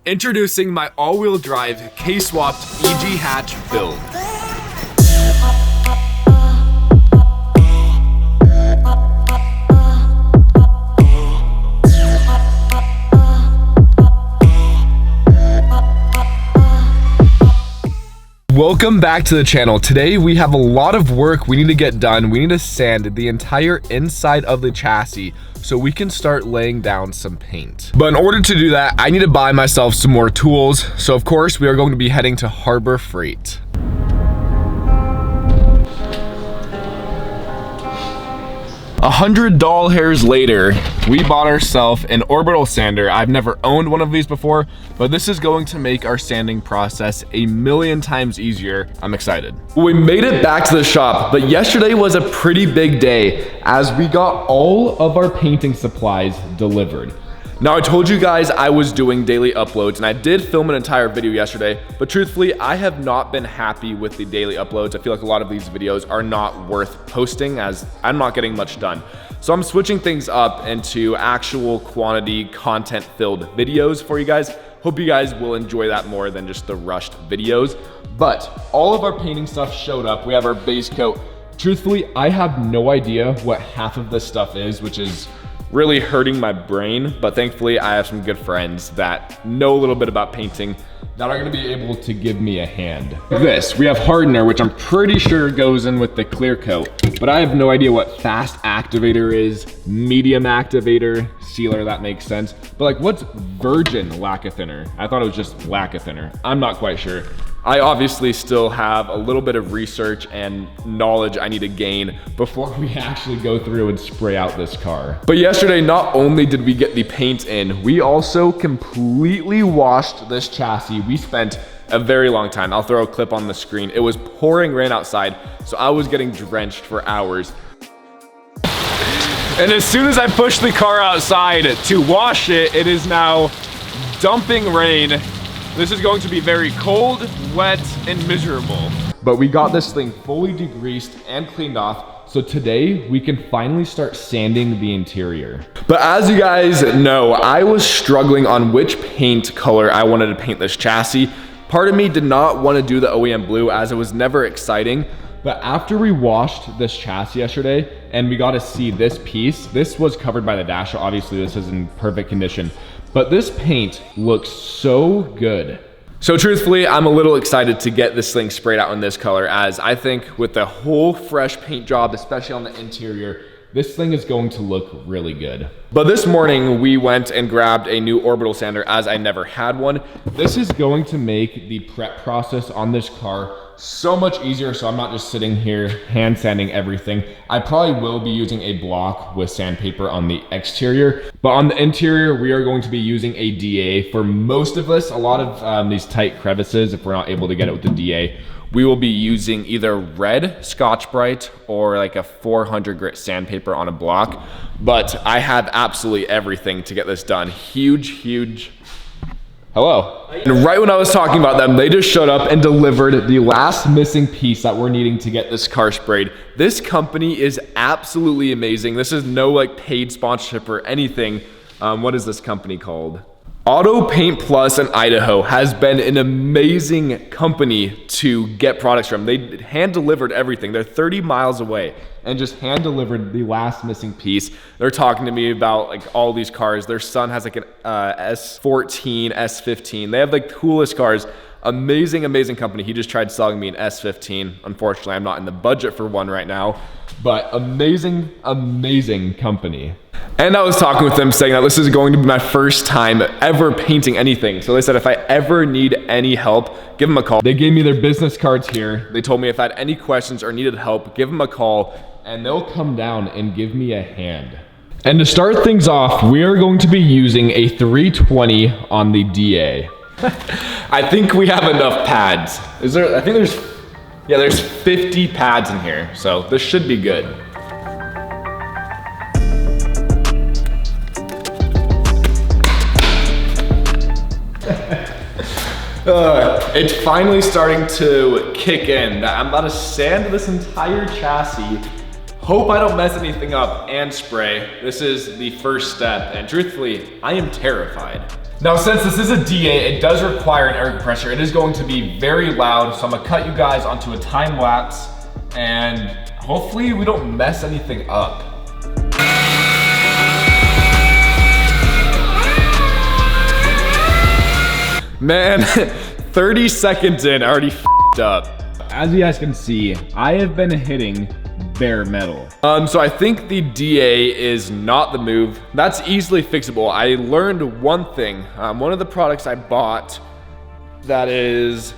Introducing my all-wheel drive K-swapped EG hatch build. Welcome back to the channel. Today we have a lot of work we need to get done. We need to sand the entire inside of the chassis so we can start laying down some paint. But in order to do that, I need to buy myself some more tools. So of course we are going to be heading to Harbor Freight. $100 later, we bought ourselves an orbital sander. I've never owned one of these before, but this is going to make our sanding process a million times easier. I'm excited. We made it back to the shop, but yesterday was a pretty big day as we got all of our painting supplies delivered. Now, I told you guys I was doing daily uploads, and I did film an entire video yesterday, but truthfully, I have not been happy with the daily uploads. I feel like a lot of these videos are not worth posting as I'm not getting much done. So I'm switching things up into actual quantity content-filled videos for you guys. Hope you guys will enjoy that more than just the rushed videos. But all of our painting stuff showed up. We have our base coat. Truthfully, I have no idea what half of this stuff is, which is really hurting my brain, but thankfully I have some good friends that know a little bit about painting that are gonna be able to give me a hand. This, we have hardener, which I'm pretty sure goes in with the clear coat, but I have no idea what fast activator is, medium activator, sealer, that makes sense. But like, what's virgin lacquer thinner? I thought it was just lacquer thinner. I'm not quite sure. I obviously still have a little bit of research and knowledge I need to gain before we actually go through and spray out this car. But yesterday, not only did we get the paint in, we also completely washed this chassis. We spent a very long time. I'll throw a clip on the screen. It was pouring rain outside, so I was getting drenched for hours. And as soon as I pushed the car outside to wash it, it is now dumping rain. This is going to be very cold, wet, and miserable. But we got this thing fully degreased and cleaned off, so today we can finally start sanding the interior. But as you guys know, I was struggling on which paint color I wanted to paint this chassis. Part of me did not want to do the OEM blue as it was never exciting. But after we washed this chassis yesterday and we got to see this piece, this was covered by the dash. Obviously this is in perfect condition, but this paint looks so good. So truthfully, I'm a little excited to get this thing sprayed out in this color, as I think with the whole fresh paint job, especially on the interior, this thing is going to look really good. But this morning we went and grabbed a new orbital sander as I never had one. This is going to make the prep process on this car so much easier, so I'm not just sitting here hand sanding everything. I probably will be using a block with sandpaper on the exterior, but on the interior, we are going to be using a DA. For most of us, a lot of these tight crevices, if we're not able to get it with the DA, we will be using either red Scotch-Brite or like a 400 grit sandpaper on a block. But I have absolutely everything to get this done. Huge. Hello. And right when I was talking about them, they just showed up and delivered the last missing piece that we're needing to get this car sprayed. This company is absolutely amazing. This is no like paid sponsorship or anything. What is this company called? Auto Paint Plus in Idaho has been an amazing company to get products from. They hand delivered everything. They're 30 miles away and just hand delivered the last missing piece. They're talking to me about like all these cars. Their son has like an S14, S15. They have like the coolest cars. Amazing company. He just tried selling me an S15. Unfortunately, I'm not in the budget for one right now, but amazing company. And I was talking with them saying that this is going to be my first time ever painting anything. So they said if I ever need any help, give them a call. They gave me their business cards here. They told me if I had any questions or needed help, give them a call and they'll come down and give me a hand. And to start things off, we are going to be using a 320 on the DA. I think we have enough pads. I think there's 50 pads in here. So this should be good. It's finally starting to kick in that I'm about to sand this entire chassis. Hope I don't mess anything up and spray. This is the first step, and truthfully, I am terrified. Now, since this is a DA, it does require an air compressor. It is going to be very loud, so I'm gonna cut you guys onto a time lapse, and hopefully we don't mess anything up. Man, 30 seconds in, I already f***ed up. As you guys can see, I have been hitting bare metal. So I think the DA is not the move. That's easily fixable. I learned one thing. One of the products I bought that is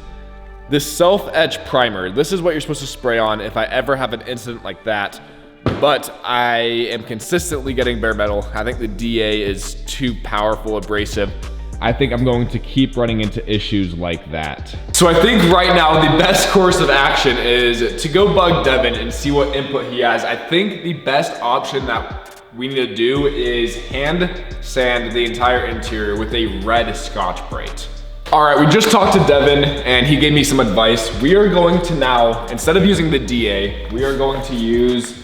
this self-etch primer. This is what you're supposed to spray on if I ever have an incident like that. But I am consistently getting bare metal. I think the DA is too powerful, abrasive. I think I'm going to keep running into issues like that. So I think right now the best course of action is to go bug Devin and see what input he has. I think the best option that we need to do is hand sand the entire interior with a red Scotch-Brite. All right, we just talked to Devin and he gave me some advice. We are going to now, instead of using the DA, we are going to use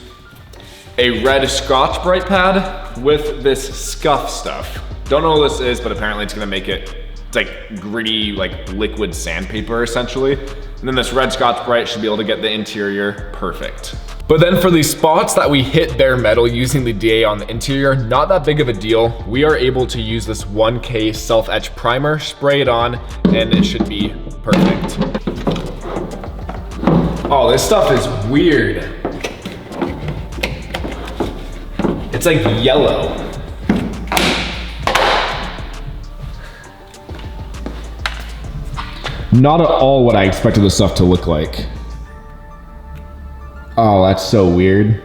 a red Scotch-Brite pad with this scuff stuff. Don't know what this is, but apparently it's gonna make it, it's like gritty, like liquid sandpaper essentially. And then this red Scotch-Brite should be able to get the interior perfect. But then for these spots that we hit bare metal using the DA on the interior, not that big of a deal. We are able to use this 1K self-etch primer, spray it on, and it should be perfect. Oh, this stuff is weird. It's like yellow. Not at all what I expected this stuff to look like. Oh, that's so weird.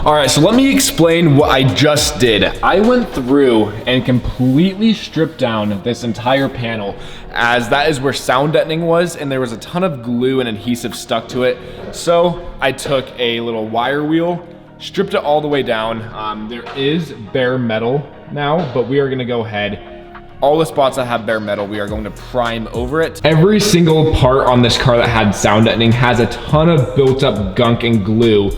All right, so let me explain what I just did. I went through and completely stripped down this entire panel, as that is where sound deadening was, and there was a ton of glue and adhesive stuck to it. So I took a little wire wheel, stripped it all the way down. There is bare metal now, but we are gonna go ahead. All the spots that have bare metal, we are going to prime over it. Every single part on this car that had sound deadening has a ton of built up gunk and glue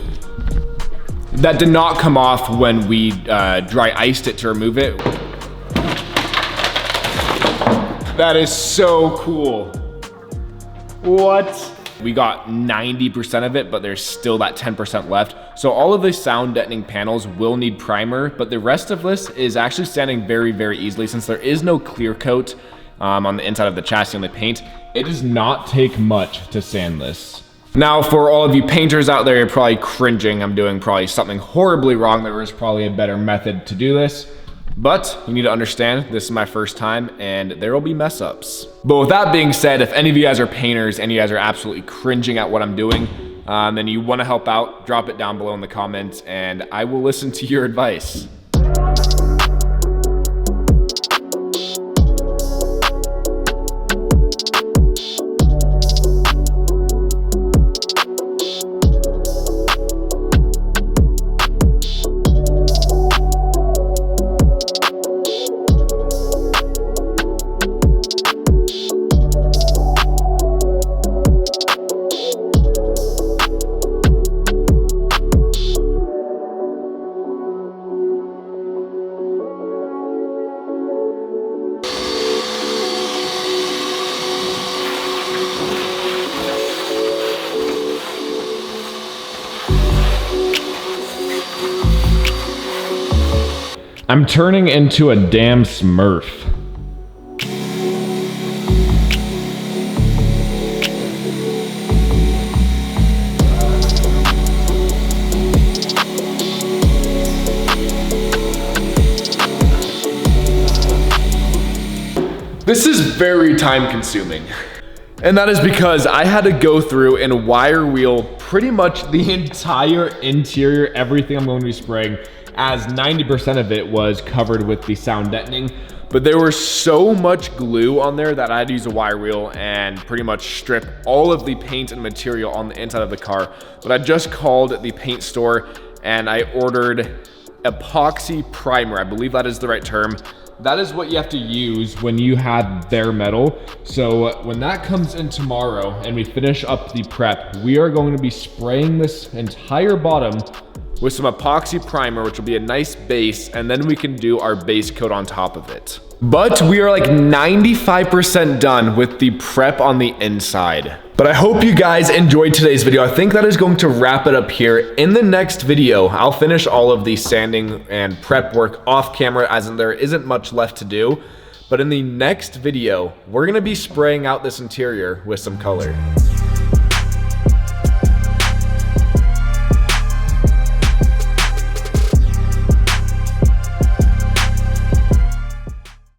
that did not come off when we dry iced it to remove it. That is so cool. What? We got 90% of it, but there's still that 10% left. So all of the sound deadening panels will need primer, but the rest of this is actually standing very, very easily since there is no clear coat on the inside of the chassis and the paint. It does not take much to sand this. Now, for all of you painters out there, you're probably cringing. I'm doing probably something horribly wrong. There is probably a better method to do this. But you need to understand, this is my first time and there will be mess ups. But with that being said, if any of you guys are painters and you guys are absolutely cringing at what I'm doing, then you want to help out, drop it down below in the comments and I will listen to your advice. I'm turning into a damn Smurf. This is very time consuming. And that is because I had to go through and wire wheel pretty much the entire interior, everything I'm going to be spraying, as 90% of it was covered with the sound deadening. But there was so much glue on there that I had to use a wire wheel and pretty much strip all of the paint and material on the inside of the car. But I just called the paint store and I ordered epoxy primer. I believe that is the right term. That is what you have to use when you have bare metal. So when that comes in tomorrow and we finish up the prep, we are going to be spraying this entire bottom with some epoxy primer, which will be a nice base, and then we can do our base coat on top of it. But we are like 95% done with the prep on the inside. But I hope you guys enjoyed today's video. I think that is going to wrap it up here. In the next video, I'll finish all of the sanding and prep work off camera, as in there isn't much left to do. But in the next video, we're gonna be spraying out this interior with some color.